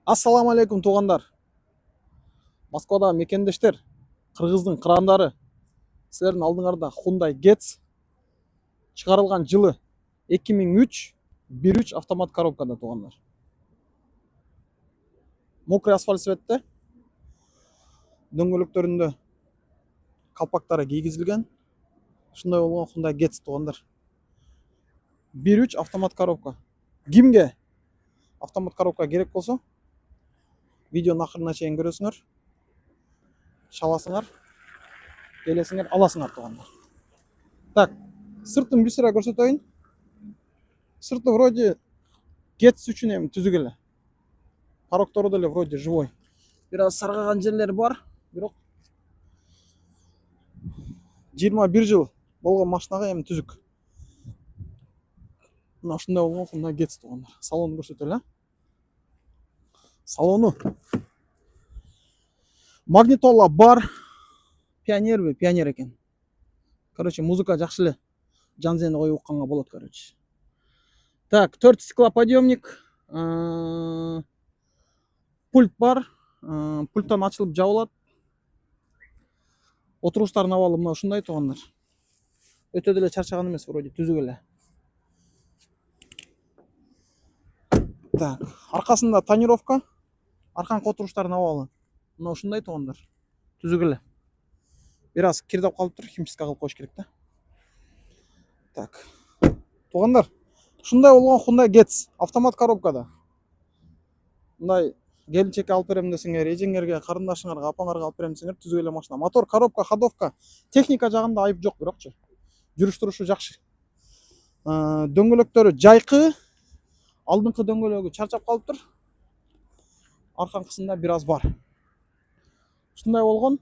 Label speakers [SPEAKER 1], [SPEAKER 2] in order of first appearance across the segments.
[SPEAKER 1] Ассаламу алейкум туғандар. Москвада мекендештер, қырғыздың қырандары. Сілердің алдыңарда Hyundai Getz шығарылған жылы 2003 1.3 автомат коробкада туғандар. Мокрый асфальт светті, дөңгелектерінде қалпақтары кигізілген. Шындай болған Hyundai Getz туғандар. 1.3 автомат коробка. Кімге автомат коробка керек болса, видеоның ақырына шейін көресіңдер, шаласыңар, келесіңер, аласыңар туғандар. Так, сыртын бір сыра көрсетейін. Сырты вроде Getz үшін ем түзігілі. Парокторы да вроде живой. Biraz сарғаған жерлері бар, бирок 21 жыл болған машинаға ем түзік. Мына ушундай болгон Hyundai Getz туғандар. Салонын көрсөтөлү. Салону магнитола бар. Пионер екен. Короче, музыка жакшы эле. Жанзени коюп укканга болот, короче. Так, 4 стеклоподъемник. Пульт бар. Пульттан ачылып жабылат. Отуруштардын абалы мына ушундай туғандар. Өтө деле чарчаган эмес, вроде түзүк эле. Так, аркасында тонировка. Арканкы отуруштардын абалы мына ушундай туғандар. Түзүк эле. Biraz кирдеп калыптыр, химчистка кылып коюш керек да. Так. Туғандар, ушундай болгон Hyundai Getz автомат коробкада. Мындай келинчекке алып берем десеңер, эжеңерге, карындашыңарга, апаңарга алып берем десеңер, түзүк эле машина. Мотор, коробка, ходовка, техника жагында айып жок, бирокчу. Жүрүш турушу жакшы. Дөңгөлөктөрү жайкы. Алдыңкы дөңгөлөгү чарчап калыптыр. Арканкысында biraz бар. Ушундай болгон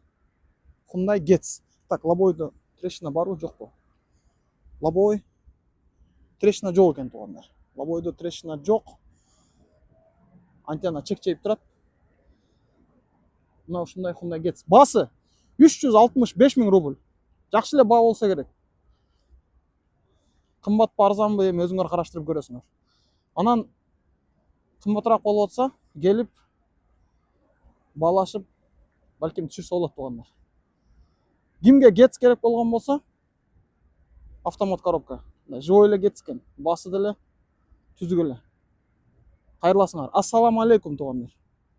[SPEAKER 1] Hyundai Getz. Так, лобойдо трещина барбы, жокпу? Лобой трещина жок экен туғандар. Лобойдо трещина жок. Антенна чекчейип турат. Мына ушундай Hyundai Getz. Басы 365 000 рубль. Жакшы эле баа болсо керек. Кымбатпы, арзанбы, эми өзүңөр караштырып көрөсүңөр. Анан кымбатыраак болуп атса, келип баалашып, балким түшүрсө болот туғандар. Кимге Getz керек болгон болсо, автомат коробка. Живой эле Getz экен. Басы деле түзүк эле. Кайырласыңар. Ассаламу алейкум туғандар.